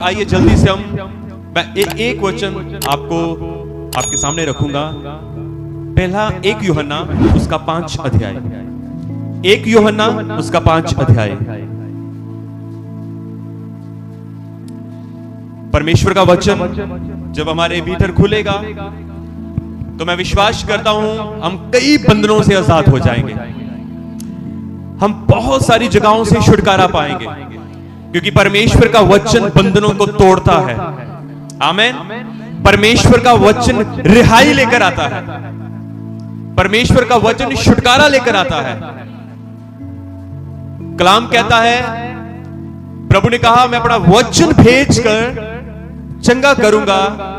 आइए जल्दी से मैं एक वचन आपके सामने रखूंगा। पहला 1 यूहन्ना उसका 5 अध्याय, 1 यूहन्ना उसका 5 अध्याय। परमेश्वर का वचन जब हमारे भीतर खुलेगा तो मैं विश्वास करता हूं हम कई बंधनों से आजाद हो जाएंगे। हम बहुत सारी जगहों से छुटकारा पाएंगे, क्योंकि परमेश्वर का वचन बंधनों को तोड़ता है। आमीन। परमेश्वर का वचन रिहाई लेकर आता है, परमेश्वर का वचन छुटकारा लेकर आता है। कलाम कहता है, प्रभु ने कहा मैं अपना वचन भेजकर चंगा करूंगा,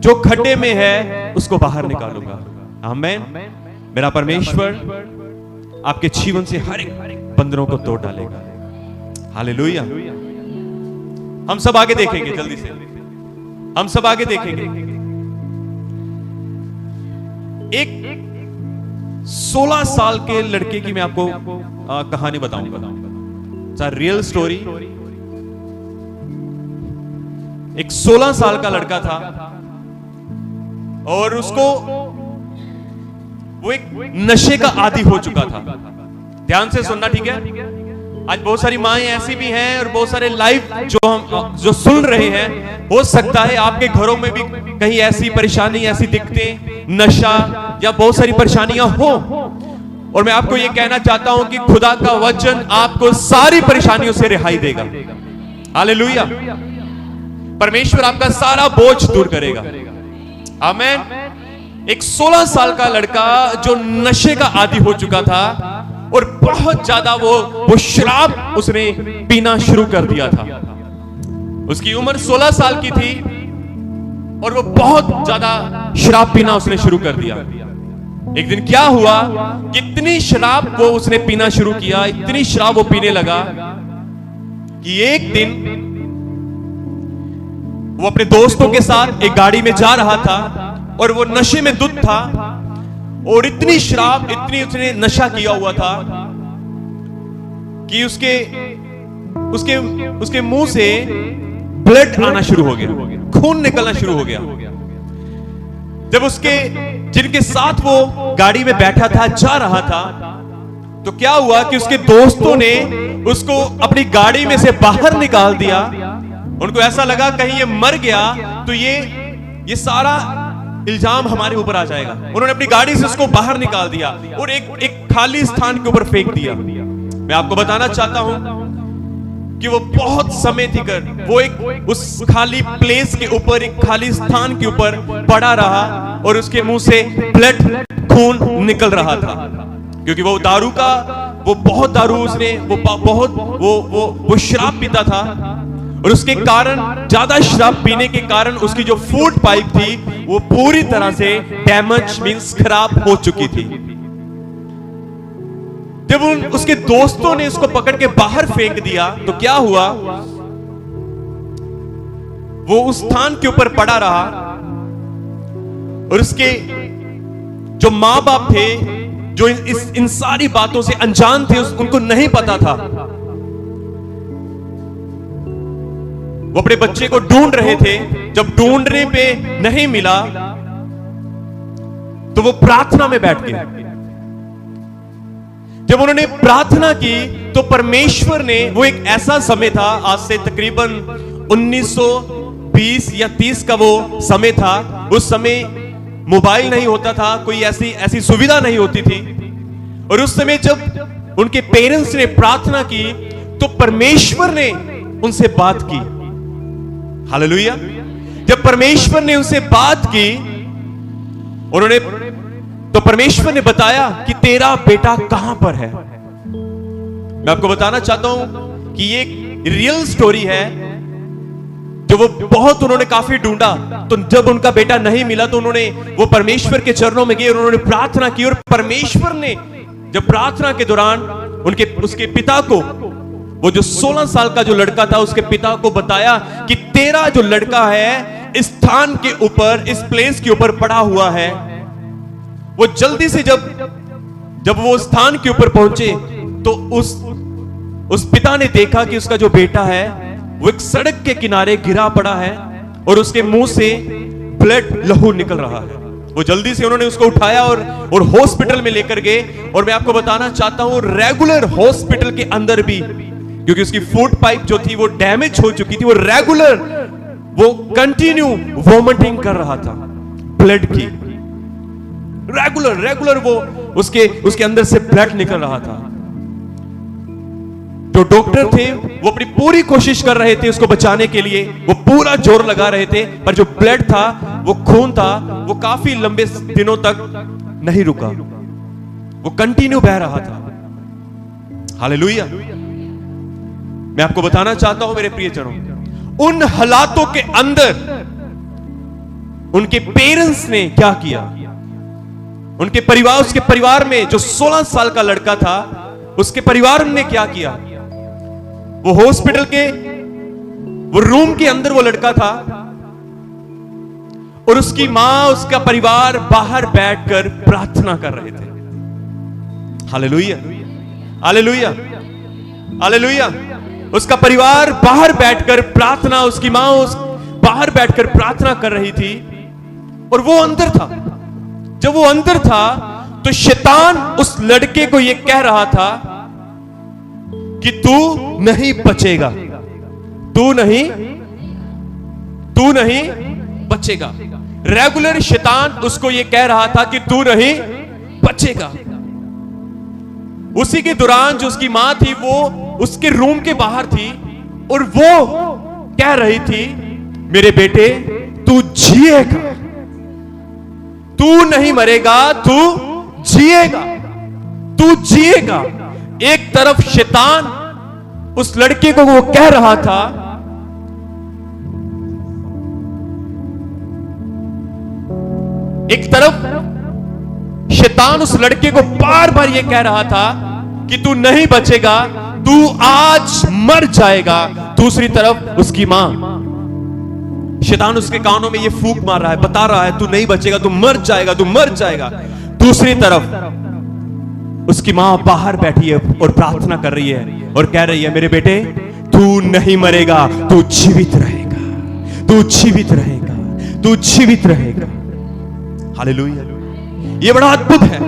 जो खड्डे में है उसको बाहर निकालूंगा। आमीन। मेरा परमेश्वर आपके जीवन से हर एक बंधनों को तोड़ डालेगा। हालेलुया। हम सब आगे देखेंगे, जल्दी से हम सब आगे देखेंगे। एक 16 साल के लड़के की मैं आपको कहानी बताऊंगा, रियल स्टोरी। एक 16 साल का लड़का था और उसको वो एक नशे का आदी हो चुका था। ध्यान से सुनना, ठीक है? आज बहुत सारी माएं ऐसी भी हैं और बहुत सारे लाइव जो सुन रहे हैं, हो सकता है आपके घरों में भी कहीं ऐसी परेशानी, ऐसी दिक्कतें, नशा या बहुत सारी परेशानियां हो। और मैं आपको यह कहना चाहता हूं कि खुदा का वचन आपको सारी परेशानियों से रिहाई देगा। हालेलुया। परमेश्वर आपका सारा बोझ दूर करेगा। आमीन। एक 16 साल का लड़का जो नशे का आदी हो चुका था और बहुत ज्यादा वो शराब उसने पीना शुरू कर दिया था। उसकी उम्र 16 साल की थी और वो बहुत ज्यादा शराब पीना उसने शुरू कर दिया। एक दिन क्या हुआ, कितनी शराब वो उसने पीना शुरू किया, इतनी शराब वो पीने लगा कि एक दिन वो अपने दोस्तों के साथ एक गाड़ी में जा रहा था और वो नशे में धुत था और इतनी शराब, इतनी उसने नशा किया हुआ था कि उसके मुंह से ब्लड आना शुरू हो गया, खून निकलना शुरू हो गया। जब जिनके साथ वो गाड़ी में बैठा था, जा रहा था, तो क्या हुआ कि उसके दोस्तों ने उसको अपनी गाड़ी में से बाहर निकाल दिया। उनको ऐसा लगा कहीं ये मर गया तो ये सारा इल्जाम हमारे ऊपर आ जाएगा। उन्होंने अपनी गाड़ी से उसको बाहर निकाल दिया और एक खाली स्थान के ऊपर फेंक दिया। मैं आपको बताना चाहता हूं कि वो बहुत समय तक वो उस खाली प्लेस के ऊपर, एक खाली स्थान के ऊपर पड़ा रहा और उसके मुंह से ब्लड, खून निकल रहा था, क्योंकि वो बहुत दारू उसने वो शराब पीता था और उसके कारण, ज्यादा शराब पीने के कारण उसकी जो फूड पाइप थी वो पूरी तरह से डैमेज, मींस खराब हो चुकी थी। जब उसके दोस्तों ने उसको पकड़ के बाहर फेंक दिया तो क्या हुआ, वो उस स्थान के ऊपर पड़ा रहा और उसके जो मां बाप थे, जो इन सारी बातों से अनजान थे, उनको नहीं पता था। वो अपने बच्चे को ढूंढ रहे थे। जब ढूंढने पे नहीं मिला तो वो प्रार्थना में बैठ गए। जब उन्होंने प्रार्थना की तो परमेश्वर ने, वो एक ऐसा समय था, आज से तकरीबन 1920 या 30 का वो समय था। उस समय मोबाइल नहीं होता था, कोई ऐसी सुविधा नहीं होती थी। और उस समय जब उनके पेरेंट्स ने प्रार्थना की तो परमेश्वर ने उनसे बात की। हालेलुया। जब परमेश्वर ने उनसे बात की, तो परमेश्वर ने बताया कि तेरा बेटा कहां पर है। मैं आपको बताना चाहता हूं कि ये एक रियल स्टोरी है, जो उन्होंने काफी ढूंढा। तो जब उनका बेटा नहीं मिला तो वो परमेश्वर के चरणों में गए और उन्होंने प्रार्थना की। और परमेश्वर ने जब प्रार्थना के दौरान उसके पिता को, वो जो 16 साल का जो लड़का था, उसके पिता को बताया कि तेरा जो लड़का है इस स्थान के ऊपर, इस प्लेस के ऊपर पड़ा हुआ है। वो जल्दी से जब वो स्थान के ऊपर पहुंचे तो उस पिता ने देखा कि उसका जो बेटा है वो एक सड़क के किनारे गिरा पड़ा है और उसके मुंह से ब्लड, लहू निकल रहा है। वो जल्दी से उन्होंने उसको उठाया और हॉस्पिटल में लेकर गए। और मैं आपको बताना चाहता हूं, रेगुलर हॉस्पिटल के अंदर भी, क्योंकि उसकी फूड पाइप जो थी वो डैमेज हो चुकी थी, वो रेगुलर, वो कंटिन्यू वॉमिटिंग कर रहा था ब्लड की। रेगुलर वो उसके अंदर से ब्लड निकल रहा था। जो डॉक्टर थे वो अपनी पूरी कोशिश कर रहे थे उसको बचाने के लिए, वो पूरा जोर लगा रहे थे, पर जो ब्लड था, वो खून था, वो काफी लंबे दिनों तक नहीं रुका, वो कंटिन्यू बह रहा था। हालेलुया। मैं आपको बताना चाहता हूं मेरे प्रियजनों, उन हालातों के अंदर उनके पेरेंट्स ने क्या किया, उनके परिवार, उसके परिवार में जो 16 साल का लड़का था, उसके परिवार ने क्या किया। वो हॉस्पिटल के वो रूम के अंदर वो लड़का था और उसकी मां, उसका परिवार बाहर बैठकर प्रार्थना कर रहे थे। Hallelujah, hallelujah, hallelujah. उसका परिवार बाहर बैठकर प्रार्थना, उसकी मां बाहर बैठकर प्रार्थना कर रही थी और वो अंदर था। जब वो अंदर था तो शैतान उस लड़के को यह कह रहा था कि तू नहीं बचेगा, तू नहीं बचेगा। रेगुलर शैतान उसको यह कह रहा था कि तू नहीं बचेगा। उसी के दौरान जो उसकी मां थी वो उसके रूम के बाहर थी और वो कह रही थी, मेरे बेटे तू जिएगा, तू नहीं मरेगा, तू जिएगा, तू जिएगा। एक तरफ शैतान उस लड़के को वो कह रहा था, एक तरफ शैतान उस लड़के को बार बार ये कह रहा था कि तू नहीं बचेगा, तू आज मर जाएगा। दूसरी तरफ उसकी मां, शैतान उसके कानों में ये फूंक मार रहा है, बता रहा है तू नहीं बचेगा, तू मर जाएगा, तू मर जाएगा। दूसरी तरफ उसकी मां बाहर बैठी है और प्रार्थना कर रही है और कह रही है, मेरे बेटे तू नहीं मरेगा, तू जीवित रहेगा, तू जीवित रहेगा, तू जीवित रहेगा। हालेलुया। ये बड़ा अद्भुत है।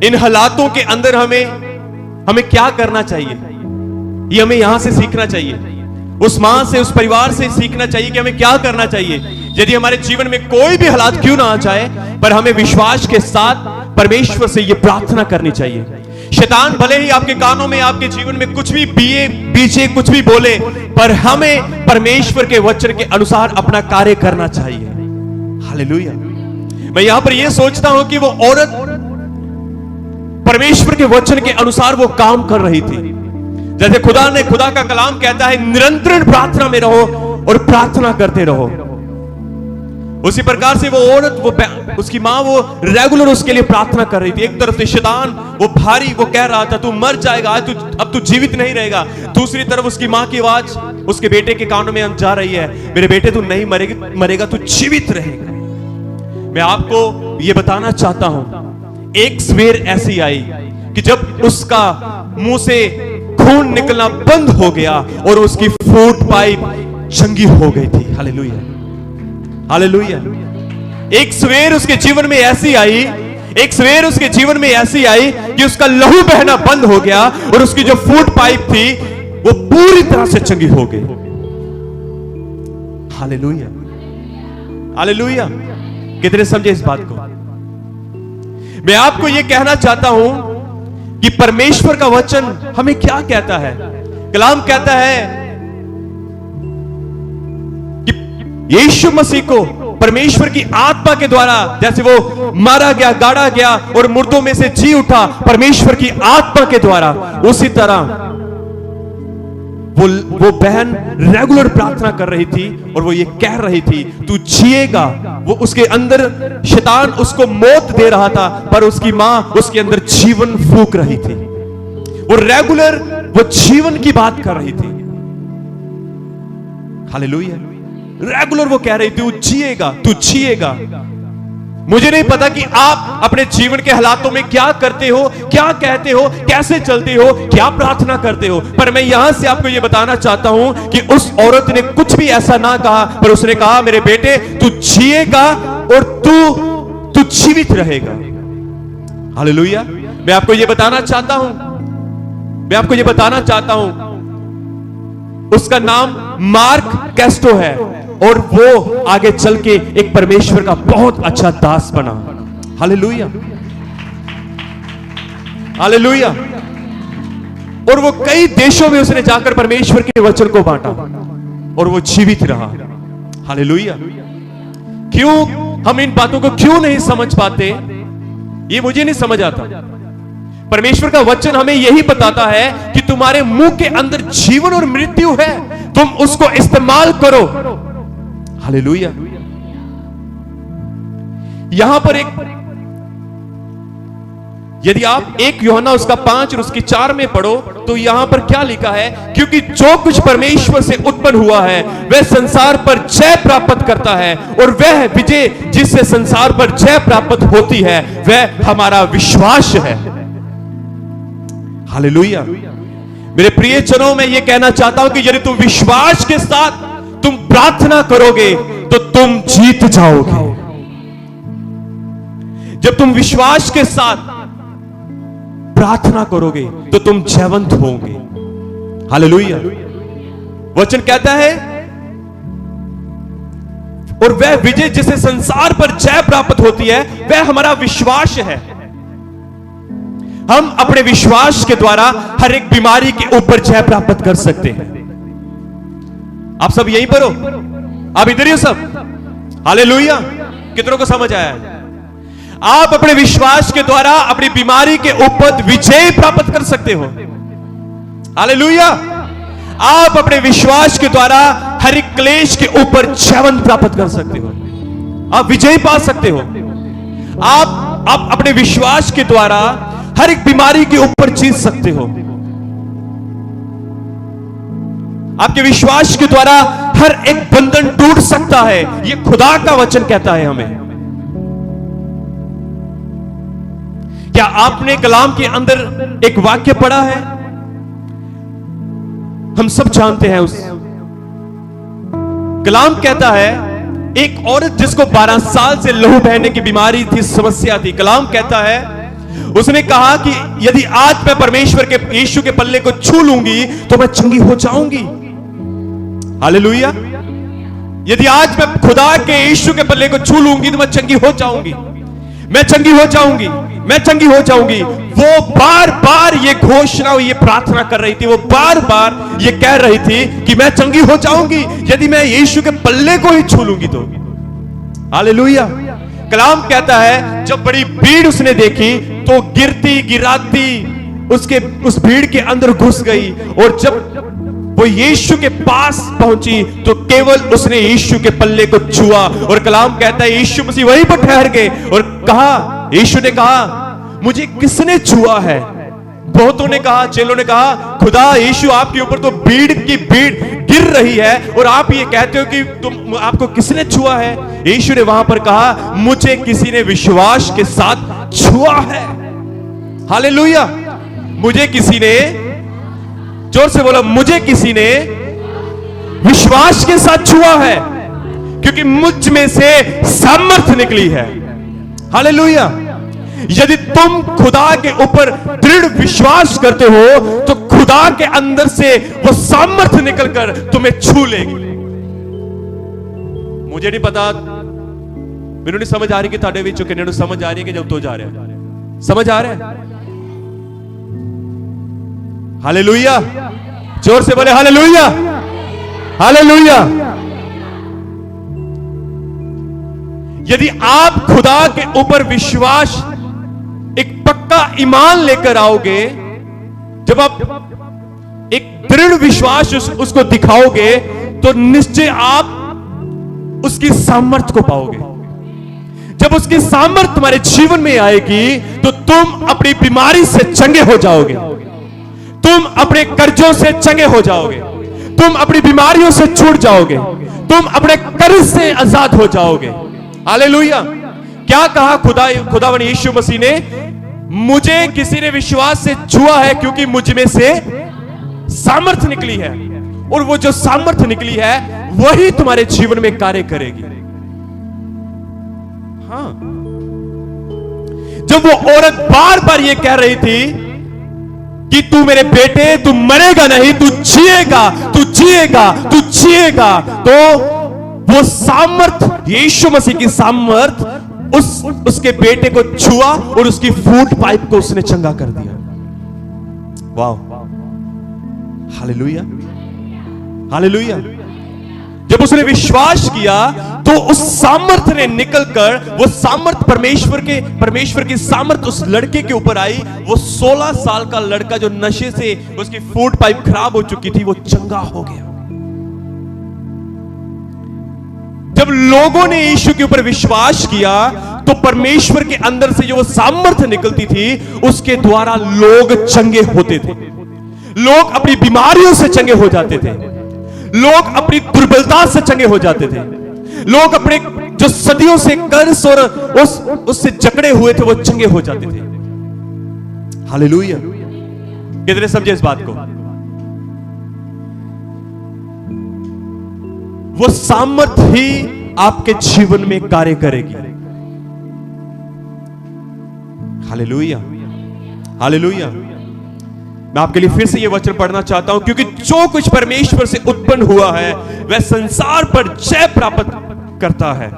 इन हालातों के अंदर हमें क्या करना चाहिए, ये हमें यहां से सीखना चाहिए, उस मां से, उस परिवार से सीखना चाहिए कि हमें क्या करना चाहिए। यदि हमारे जीवन में कोई भी हालात क्यों ना आ जाए, पर हमें विश्वास के साथ परमेश्वर से यह प्रार्थना करनी चाहिए। शैतान भले ही आपके कानों में, आपके जीवन में कुछ भी बीजे, कुछ भी बोले, पर हमें परमेश्वर के वचन के अनुसार अपना कार्य करना चाहिए। हालेलुया। मैं यहां पर यह सोचता हूं कि वो औरत परमेश्वर के वचन के अनुसार वो काम कर रही थी। जैसे खुदा का कलाम कहता है, निरंतर प्रार्थना में रहो और प्रार्थना करते रहो। उसी प्रकार से वो औरत, उसकी मां, वो रेगुलर उसके लिए प्रार्थना कर रही थी। एक तरफ से शैतान वो भारी, वो कह रहा था तू मर जाएगा, अब तू जीवित नहीं रहेगा। दूसरी तरफ उसकी मां की आवाज उसके बेटे के कानों में जा रही है, मेरे बेटे तू नहीं मरेगा, तू जीवित रहेगा। मैं आपको ये बताना चाहता हूं, एक सवेर ऐसी आई कि जब उसका मुंह से खून निकलना बंद हो गया और उसकी फूड पाइप चंगी हो गई थी। Hallelujah, hallelujah. एक सवेर उसके जीवन में ऐसी आई, एक सवेर उसके जीवन में ऐसी आई कि उसका लहू बहना बंद हो गया और उसकी जो फूड पाइप थी वो पूरी तरह से चंगी हो गई। Hallelujah, hallelujah. कितने समझे इस बात को? मैं आपको यह कहना चाहता हूं कि परमेश्वर का वचन हमें क्या कहता है। कलाम कहता है कि यीशु मसीह को परमेश्वर की आत्मा के द्वारा, जैसे वो मारा गया, गाड़ा गया और मुर्दों में से जी उठा परमेश्वर की आत्मा के द्वारा, उसी तरह वो बहन रेगुलर प्रार्थना कर रही थी और वो ये कह रही थी तू जिएगा। वो उसके अंदर शैतान उसको मौत दे रहा था, पर उसकी मां उसके अंदर जीवन फूंक रही थी। वो रेगुलर वो जीवन की बात कर रही थी। हालेलुया। रेगुलर वो कह रही थी तू जिएगा, तू जिएगा। मुझे नहीं पता कि आप अपने जीवन के हालातों में क्या करते हो, क्या कहते हो, कैसे चलते हो, क्या प्रार्थना करते हो, पर मैं यहां से आपको यह बताना चाहता हूं कि उस औरत ने कुछ भी ऐसा ना कहा, पर उसने कहा मेरे बेटे तू जिएगा और तू जीवित रहेगा। हालेलुया। मैं आपको यह बताना चाहता हूं, उसका नाम मार्क कैस्टो है और वो आगे चल के एक परमेश्वर का बहुत अच्छा दास बना। Hallelujah, hallelujah. और वो कई देशों में उसने जाकर परमेश्वर के वचन को बांटा और वो जीवित रहा। हालेलुया। क्यों हम इन बातों को क्यों नहीं समझ पाते, ये मुझे नहीं समझ आता। परमेश्वर का वचन हमें यही बताता है कि तुम्हारे मुंह के अंदर जीवन और मृत्यु है, तुम उसको इस्तेमाल करो। हालेलुया। यहां पर यदि आप 1 यूहन्ना उसका 5 और उसकी 4 में पढ़ो तो यहां पर क्या लिखा है, क्योंकि जो कुछ परमेश्वर से उत्पन्न हुआ है वह संसार पर जय प्राप्त करता है और वह विजय जिससे संसार पर जय प्राप्त होती है वह हमारा विश्वास है। हालेलुया। मेरे प्रिय जनों, मैं यह कहना चाहता हूं कि यदि तुम विश्वास के साथ तुम प्रार्थना करोगे तो तुम जीत जाओगे। जब तुम विश्वास के साथ प्रार्थना करोगे तो तुम जयवंत होंगे। हालेलुया। वचन कहता है और वह विजय जिसे संसार पर जय प्राप्त होती है वह हमारा विश्वास है। हम अपने विश्वास के द्वारा हर एक बीमारी के ऊपर जय प्राप्त कर सकते हैं। आप सब यहीं पर हो, आप इधर ही हो सब। हालेलुया। कितनों को समझ आया है? आप अपने विश्वास के द्वारा अपनी बीमारी के ऊपर विजय प्राप्त कर सकते हो। हालेलुया। आप अपने विश्वास के द्वारा हर एक क्लेश के ऊपर जयवंत प्राप्त कर सकते हो, आप विजय पा सकते हो। आप अपने विश्वास के द्वारा हर एक बीमारी के ऊपर जीत सकते हो। आपके विश्वास के द्वारा हर एक बंधन टूट सकता है, यह खुदा का वचन कहता है हमें। क्या आपने कलाम के अंदर एक वाक्य पढ़ा है? हम सब जानते हैं उस कलाम कहता है, एक औरत जिसको 12 साल से लहू बहने की बीमारी थी, समस्या थी, कलाम कहता है उसने कहा कि यदि आज मैं परमेश्वर के यीशु के पल्ले को छू लूंगी तो मैं चंगी हो जाऊंगी। हालेलुया। यदि आज मैं खुदा के यीशु के पल्ले को छू लूंगी तो मैं चंगी हो जाऊंगी, मैं चंगी हो जाऊंगी, मैं चंगी हो जाऊंगी। वो बार बार ये घोषणा, ये प्रार्थना कर रही थी, वो बार बार ये कह रही थी कि मैं चंगी हो जाऊंगी यदि मैं यीशु के पल्ले को ही छू लूंगी तो। हालेलुया। कलाम कहता है जब बड़ी भीड़ उसने देखी तो गिरती गिराती उस भीड़ के अंदर घुस गई और जब वो यीशु के पास पहुंची तो केवल उसने यीशु के पल्ले को छुआ। और कलाम कहता है यीशु मसीह वहीं पर ठहर गए और कहा, यीशु ने कहा मुझे किसने छुआ है? बहुतों ने कहा, चेलों ने कहा खुदा यीशु आपके ऊपर तो भीड़ की भीड़ गिर रही है और आप ये कहते हो कि आपको किसने छुआ है? यीशु ने वहां पर कहा मुझे किसी ने विश्वास के साथ छुआ है। हालेलुया। मुझे किसी ने, जोर से बोलो, मुझे किसी ने विश्वास के साथ छुआ है क्योंकि मुझ में से सामर्थ निकली है। हालेलुया। यदि तुम खुदा के ऊपर दृढ़ विश्वास करते हो तो खुदा के अंदर से वो सामर्थ निकलकर तुम्हें छू लेगी। मुझे नहीं पता, मेनू नहीं समझ आ रही कि ताड़े विच किन्ने नूं समझ आ रही है कि जब तो जा रहा है, समझ आ रहा है? हालेलुया। जोर से बोले हालेलुया, हालेलुया। यदि आप खुदा के ऊपर विश्वास, एक पक्का ईमान लेकर आओगे, जब आप एक दृढ़ विश्वास उसको दिखाओगे तो निश्चय आप उसकी सामर्थ को पाओगे। जब उसकी सामर्थ तुम्हारे जीवन में आएगी तो तुम अपनी बीमारी से चंगे हो जाओगे, तुम अपने कर्जों से चंगे हो जाओगे, तुम अपनी बीमारियों से छूट जाओगे, तुम अपने कर्ज से आजाद हो जाओगे। हालेलुया। क्या कहा खुदावन यीशु मसीह ने? मुझे किसी ने विश्वास से छुआ है क्योंकि मुझ में से सामर्थ्य निकली है, और वो जो सामर्थ्य निकली है वही तुम्हारे जीवन में कार्य करेगी। हाँ, जब वो औरत बार बार ये कह रही थी कि तू मेरे बेटे, तू मरेगा नहीं, तू जिएगा, तू जिएगा, तू जिएगा, तो वो सामर्थ, यीशु मसीह की सामर्थ उसके बेटे को छुआ और उसकी फूट पाइप को उसने चंगा कर दिया। वाह, हालेलुया, हालेलुया। जब उसने विश्वास किया तो उस सामर्थ ने निकलकर, वो सामर्थ परमेश्वर की सामर्थ उस लड़के के ऊपर आई। वो 16 साल का लड़का जो नशे से उसकी फूट पाइप खराब हो चुकी थी, वो चंगा हो गया। जब लोगों ने यीशु के ऊपर विश्वास किया तो परमेश्वर के अंदर से जो वो सामर्थ्य निकलती थी उसके द्वारा लोग चंगे होते थे, लोग अपनी बीमारियों से चंगे हो जाते थे, लोग अपनी दुर्बलता से चंगे हो जाते थे, लोग अपने जो सदियों से कर्ज और उससे जकड़े हुए थे वो चंगे हो जाते थे। हालेलुया। कितने समझे इस बात को? वो सामर्थ ही आपके जीवन में कार्य करेगी। Hallelujah, hallelujah. मैं आपके लिए फिर से यह वचन पढ़ना चाहता हूं, क्योंकि जो कुछ परमेश्वर से उत्पन्न हुआ है वह संसार पर जय प्राप्त करता है,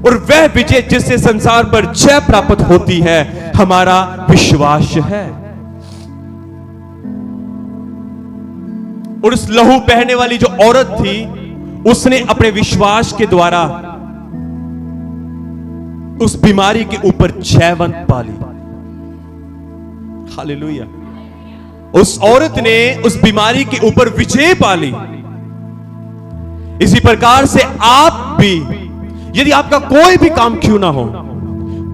और वह विजय जिससे संसार पर जय प्राप्त होती है हमारा विश्वास है। और उस लहू बहने वाली जो औरत थी, उसने अपने विश्वास के द्वारा उस बीमारी के ऊपर जयवंत पाली। हालेलुया। उस औरत ने उस बीमारी के ऊपर विजय पाली। इसी प्रकार से आप भी, यदि आपका कोई भी काम क्यों ना हो,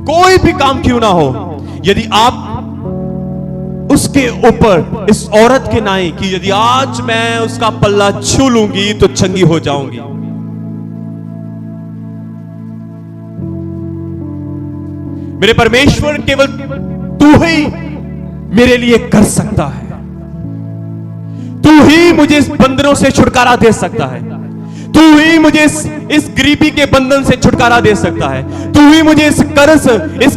कोई भी काम क्यों ना हो, यदि आप उसके ऊपर इस औरत के नाई कि यदि आज मैं उसका पल्ला छू लूंगी तो चंगी हो जाऊंगी, मेरे परमेश्वर केवल तू ही मेरे लिए कर सकता है, तू ही मुझे इस बंधनों से छुटकारा दे सकता है, तू ही मुझे इस गरीबी के बंधन से छुटकारा दे सकता है, तू ही मुझे इस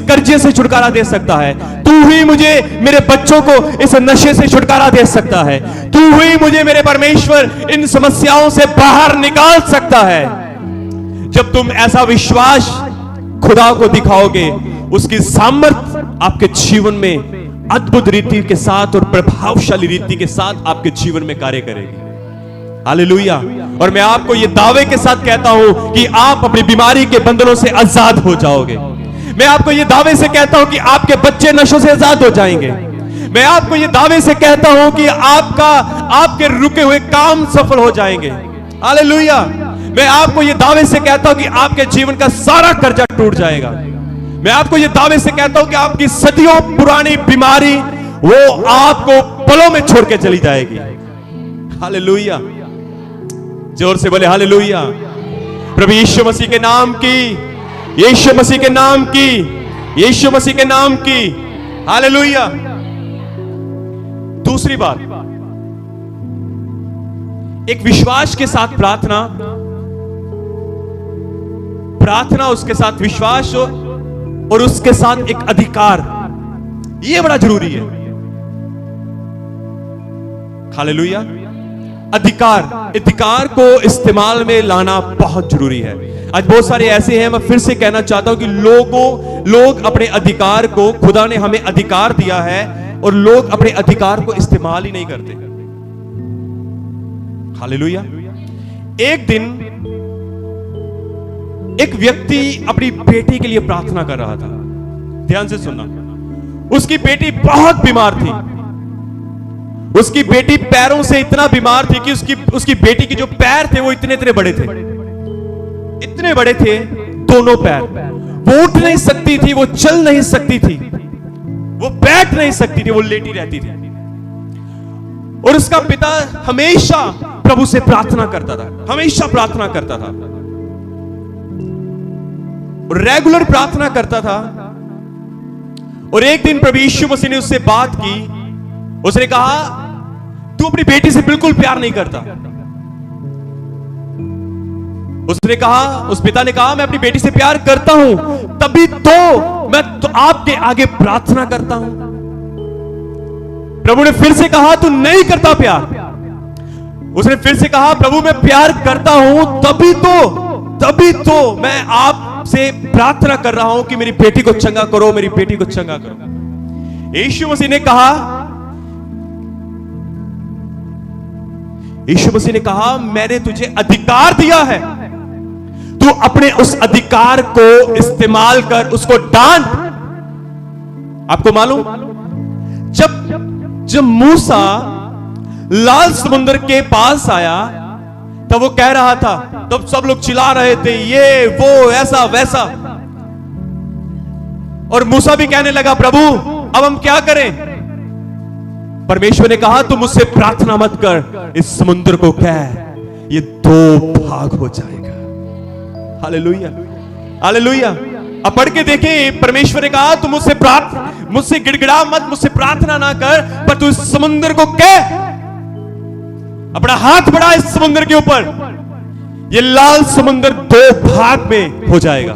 कर्जे से छुटकारा दे सकता है, तू ही मुझे मेरे बच्चों को इस नशे से छुटकारा दे सकता है, तू ही मुझे मेरे परमेश्वर इन समस्याओं से बाहर निकाल सकता है। जब तुम ऐसा विश्वास खुदा को दिखाओगे, उसकी सामर्थ आपके जीवन में अद्भुत रीति के साथ और प्रभावशाली रीति के साथ आपके जीवन में कार्य करेगी। हालेलुया। और मैं आपको यह दावे के साथ कहता हूं कि आप अपनी बीमारी के बंधनों से आजाद हो जाओगे। मैं आपको यह दावे से कहता हूं कि आपके बच्चे नशों से आजाद हो जाएंगे। मैं आपको यह दावे से कहता हूं कि आपके रुके हुए काम सफल हो जाएंगे। हालेलुया। मैं आपको यह दावे से कहता हूं कि आपके जीवन का सारा कर्जा टूट जाएगा। मैं आपको यह दावे से कहता हूं कि आपकी सदियों पुरानी बीमारी वो आपको पलों में छोड़ के चली जाएगी। हालेलुया। जोर से बोले हालेलुया। प्रभु यीशु मसीह के नाम की, यीशु मसीह के नाम की, यीशु मसीह के नाम की। हालेलुया। दूसरी बात, एक विश्वास के साथ प्रार्थना, उसके साथ विश्वास और उसके साथ एक अधिकार, यह बड़ा जरूरी है। हालेलुया। अधिकार को इस्तेमाल में लाना बहुत जरूरी है। आज बहुत सारे ऐसे हैं, मैं फिर से कहना चाहता हूं कि लोग अपने अधिकार को, खुदा ने हमें अधिकार दिया है और लोग अपने अधिकार को इस्तेमाल ही नहीं करते। हालेलुया। एक दिन एक व्यक्ति अपनी बेटी के लिए प्रार्थना कर रहा था। ध्यान से सुनना। उसकी बेटी बहुत बीमार थी। उसकी बेटी पैरों से इतना बीमार थी कि उसकी बेटी के जो पैर थे वो इतने बड़े थे, इतने बड़े थे दोनों पैर। वो उठ नहीं सकती थी, वो चल नहीं सकती थी, वो बैठ नहीं सकती थी, वो लेटी रहती थी। और उसका पिता हमेशा प्रभु से प्रार्थना करता था, हमेशा प्रार्थना करता था। रेगुलर प्रार्थना करता था। और एक दिन प्रभु यीशु मसीह ने उससे बात की। उसने कहा, तू अपनी बेटी से बिल्कुल प्यार नहीं करता। उसने कहा, उस पिता ने कहा, मैं अपनी बेटी से प्यार करता हूं, तभी तो मैं तो आपके आगे प्रार्थना करता हूं। प्रभु ने फिर से कहा, तू नहीं करता प्यार। उसने फिर से कहा, प्रभु मैं प्यार करता हूं, तभी तो मैं आपसे प्रार्थना कर रहा हूं कि मेरी बेटी को चंगा करो, मेरी बेटी को चंगा करो। यीशु मसीह ने कहा, मैंने तुझे अधिकार दिया है, तू अपने उस अधिकार को इस्तेमाल कर, उसको डांट। आपको मालूम, जब मूसा लाल समुद्र के पास आया तब वो कह रहा था, तब सब लोग चिल्ला रहे थे, ये वो ऐसा वैसा। और मूसा भी कहने लगा, प्रभु अब हम क्या करें? परमेश्वर ने कहा, तू मुझसे प्रार्थना मत कर, इस समुद्र को कह ये 2 भाग हो जाएगा। Hallelujah, hallelujah. अब पढ़ के देखें, परमेश्वर ने कहा, तू मुझसे गिड़गिड़ा मत, मुझसे प्रार्थना ना कर, पर तू इस समुद्र को कह, अपना हाथ बढ़ा इस समुद्र के ऊपर, ये लाल समुद्र 2 भाग में हो जाएगा।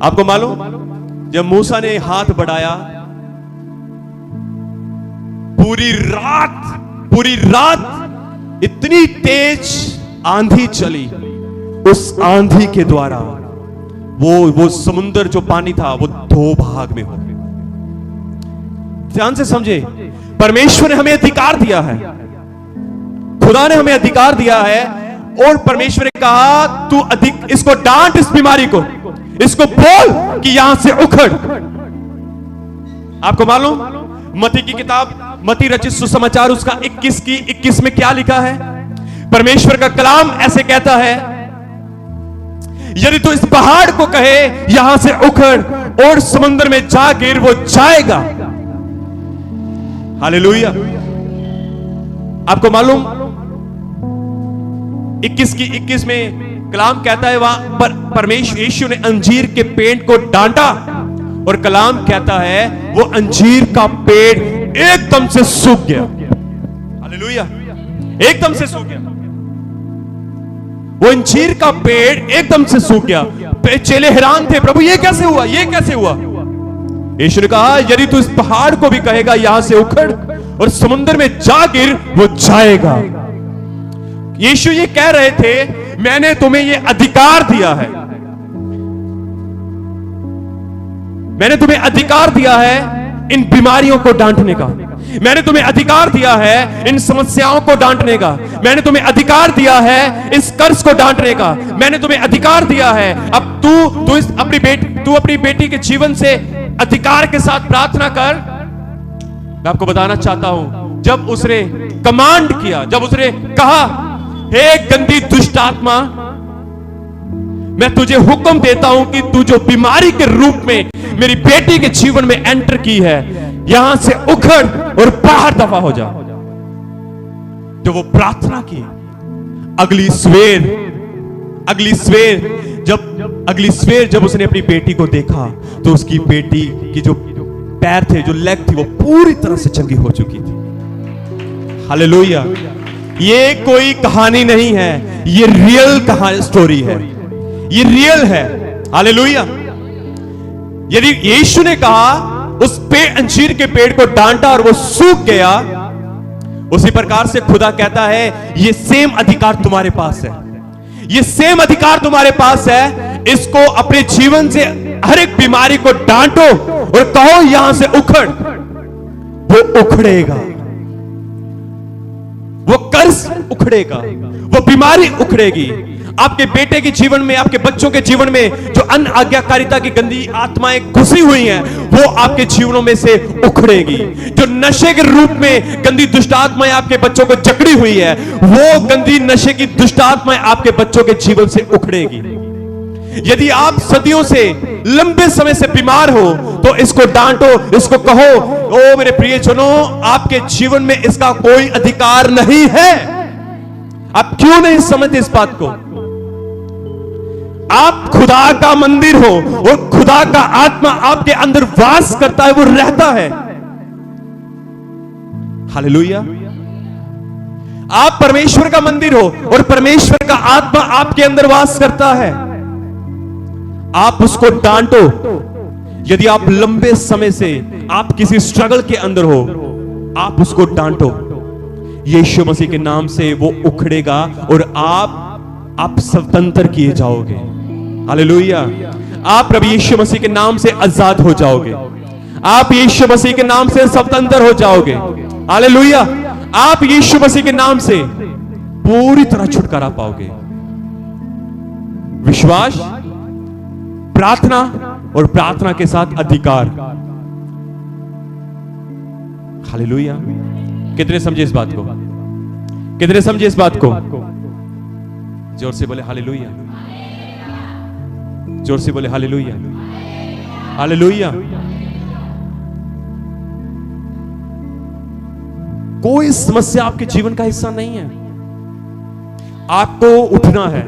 आपको मालूम, जब मूसा ने हाथ बढ़ाया, पूरी रात इतनी तेज आंधी चली, उस आंधी के द्वारा वो समुद्र जो पानी था वो 2 भाग में हो गया। ध्यान से समझे, परमेश्वर ने हमें अधिकार दिया है, खुदा ने हमें अधिकार दिया है, और परमेश्वर ने कहा, तू इसको डांट, इस बीमारी को, इसको बोल कि यहां से उखड़। आपको मालूम, मत्ती की किताब, मत्ती रचित सुसमाचार, उसका 21 में क्या लिखा है? परमेश्वर का कलाम ऐसे कहता है, यदि तू इस पहाड़ को कहे यहां से उखड़ और समुद्र में जा गिर, वो जाएगा। हालेलुया। आपको मालूम, 21 में कलाम कहता है, वहां पर परमेश्वर यीशु ने अंजीर के पेड़ को डांटा, और कलाम कहता है वो अंजीर का पेड़ एकदम से सूख गया। हालेलुया, एकदम से सूख गया। वो अंजीर का पेड़ एकदम से सूख गया। चेले हैरान थे, प्रभु ये कैसे हुआ, ये कैसे हुआ? यीशु ने कहा, यदि तू इस पहाड़ को भी कहेगा यहां से उखड़ और समुद्र में जा गिर, वो जाएगा। यीशु ये कह रहे थे, मैंने तुम्हें ये अधिकार दिया है, मैंने तुम्हें अधिकार दिया है इन बीमारियों को डांटने का, मैंने तुम्हें अधिकार दिया है इन समस्याओं को डांटने का, मैंने तुम्हें अधिकार दिया है इस कर्ज को डांटने का, मैंने तुम्हें अधिकार दिया है। अब तू अपनी बेटी के जीवन से अधिकार के साथ प्रार्थना कर। मैं आपको बताना चाहता हूं, जब उसने कमांड किया, जब उसने कहा, हे गंदी दुष्ट आत्मा, मैं तुझे हुक्म देता हूं कि तू जो बीमारी के रूप में मेरी बेटी के जीवन में एंटर की है, यहां से उखड़ और बाहर दफा हो जा। जो वो प्रार्थना की, अगली सवेर जब उसने अपनी बेटी को देखा, तो उसकी बेटी की जो पैर थे, जो लेग थी, वो पूरी तरह से चंगी हो चुकी थी। हालेलुया। ये कोई कहानी नहीं है, ये रियल कहानी स्टोरी है, ये रियल है। हालेलुया। यदि यीशु ने कहा, उस अंजीर के पेड़ को डांटा और वो सूख गया, उसी प्रकार से खुदा कहता है, ये सेम अधिकार तुम्हारे पास है, ये सेम अधिकार तुम्हारे पास है। इसको अपने जीवन से हर एक बीमारी को डांटो और कहो यहां से उखड़, वो उखड़ेगा, वो कर्ज उखड़ेगा, वो बीमारी उखड़ेगी। आपके बेटे के जीवन में, आपके बच्चों के जीवन में जो अनआज्ञाकारिता की गंदी आत्माएं घुसी हुई हैं, वो आपके जीवनों में से उखड़ेगी। जो नशे के रूप में गंदी दुष्ट आत्माएं आपके बच्चों को जकड़ी हुई है, वो गंदी नशे की दुष्ट आत्माएं आपके बच्चों के जीवन से उखड़ेगी। यदि आप सदियों से, लंबे समय से बीमार हो, तो इसको डांटो, इसको कहो, ओ मेरे प्रियजनों, आपके जीवन में इसका कोई अधिकार नहीं है। आप क्यों नहीं समझते इस बात को? आप खुदा का मंदिर हो और खुदा का आत्मा आपके अंदर वास करता है, वो रहता है। हालेलुया। आप परमेश्वर का मंदिर हो और परमेश्वर का आत्मा आपके अंदर वास करता है। आप उसको डांटो। यदि आप लंबे समय से आप किसी स्ट्रगल के अंदर हो, आप उसको डांटो। यीशु मसीह के नाम से वो उखड़ेगा और आप स्वतंत्र किए जाओगे। हालेलुया। आप प्रभु यीशु मसीह के नाम से आजाद हो जाओगे। आप यीशु मसीह के नाम से स्वतंत्र हो जाओगे। हालेलुया। आप यीशु मसीह के नाम से पूरी तरह छुटकारा पाओगे। विश्वास, प्रार्थना और प्रार्थना के साथ अधिकार। हालेलुया। कितने समझे इस बात को? कितने समझे इस बात को? जोर से बोले हालेलुया। जोर से बोले हालेलुया। हालेलुया। कोई समस्या आपके जीवन का हिस्सा नहीं है। आपको उठना है,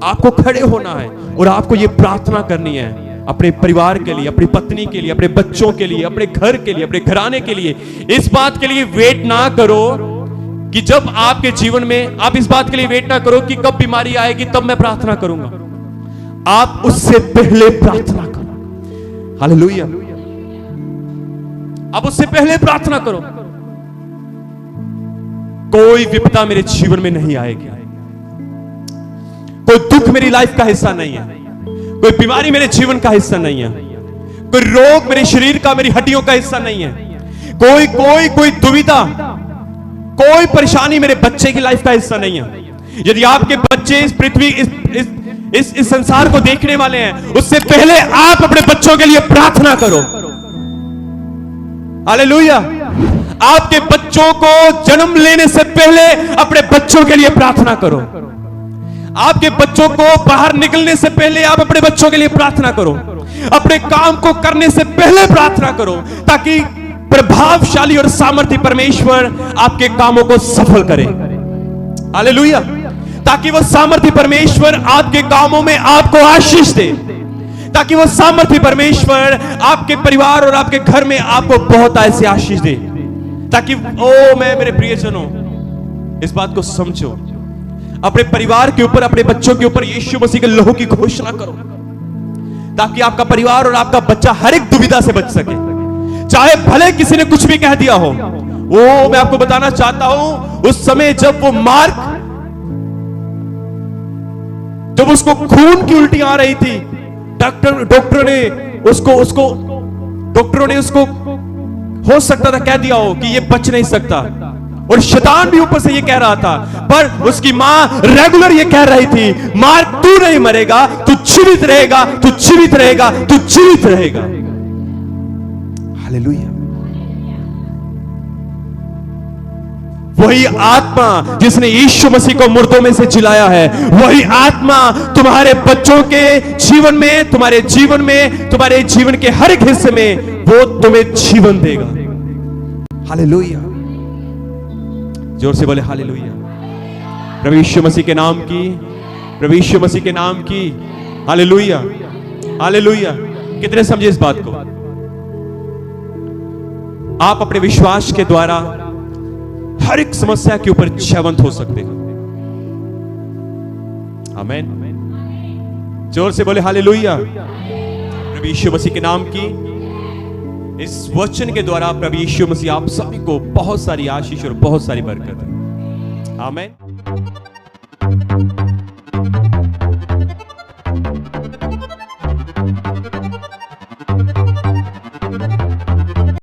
आपको खड़े होना है और आपको यह प्रार्थना करनी है अपने परिवार के लिए, अपनी पत्नी के लिए, अपने बच्चों के लिए, अपने घर के लिए, अपने घराने के लिए। इस बात के लिए वेट ना करो कि जब आपके जीवन में, आप इस बात के लिए वेट ना करो कि कब बीमारी आएगी तब मैं प्रार्थना करूंगा। आप उससे पहले प्रार्थना करो। हालेलुया। आप उससे पहले प्रार्थना करो। कोई विपदा मेरे जीवन में नहीं आएगी, कोई दुख मेरी लाइफ का हिस्सा नहीं है, कोई बीमारी मेरे जीवन का हिस्सा नहीं है, कोई रोग मेरे शरीर का, मेरी हड्डियों का हिस्सा नहीं है, कोई दुविधा, कोई परेशानी मेरे बच्चे की लाइफ का हिस्सा नहीं है। यदि आपके बच्चे इस पृथ्वी, इस संसार को देखने वाले हैं, उससे पहले आप अपने बच्चों के लिए प्रार्थना करो। हालेलुया। आपके बच्चों को जन्म लेने से पहले अपने बच्चों के लिए प्रार्थना करो। आपके बच्चों को बाहर निकलने से पहले आप अपने बच्चों के लिए प्रार्थना करो। अपने काम को करने से पहले प्रार्थना करो, ताकि प्रभावशाली और सामर्थ्य परमेश्वर आपके कामों को सफल करे। हालेलुया। ताकि वो सामर्थ्य परमेश्वर आपके कामों में आपको आशीष दे, ताकि वो सामर्थ्य परमेश्वर आपके परिवार और आपके घर में आपको बहुत ऐसी आशीष दे, ताकि मेरे प्रियजनों, इस बात को समझो। अपने परिवार के ऊपर, अपने बच्चों के ऊपर यीशु मसीह के लहू की घोषणा करो, ताकि आपका परिवार और आपका बच्चा हर एक दुविधा से बच सके। चाहे भले किसी ने कुछ भी कह दिया हो। मैं आपको बताना चाहता हूं, उस समय जब वो मार्क, जब उसको खून की उल्टी आ रही थी, डॉक्टरों ने उसको हो सकता था कह दिया हो कि ये बच नहीं सकता, और शैतान भी ऊपर से ये कह रहा था, पर उसकी मां रेगुलर ये कह रही थी, मार्क तू नहीं मरेगा, तू जीवित रहेगा, तू जीवित रहेगा, तू जीवित रहेगा। हालेलुया। वही आत्मा जिसने यीशु मसीह को मुर्दों में से जिलाया है, वही आत्मा तुम्हारे बच्चों के जीवन में, तुम्हारे जीवन में, तुम्हारे जीवन के हर एक हिस्से में वो तुम्हें जीवन देगा। हालेलुया। जोर से बोले हालेलुया। प्रभु यीशु मसीह के नाम की, प्रभु यीशु मसीह के नाम की। हालेलुया। हालेलुया। कितने समझे इस बात को? आप अपने विश्वास के द्वारा हर एक समस्या के ऊपर जयवंत हो सकते हैं। आमीन। जोर से बोले हालेलुया। प्रभु यीशु मसीह के नाम की इस वचन के द्वारा प्रभु यीशु मसीह आप सभी को बहुत सारी आशीष और बहुत सारी बरकत। आमीन।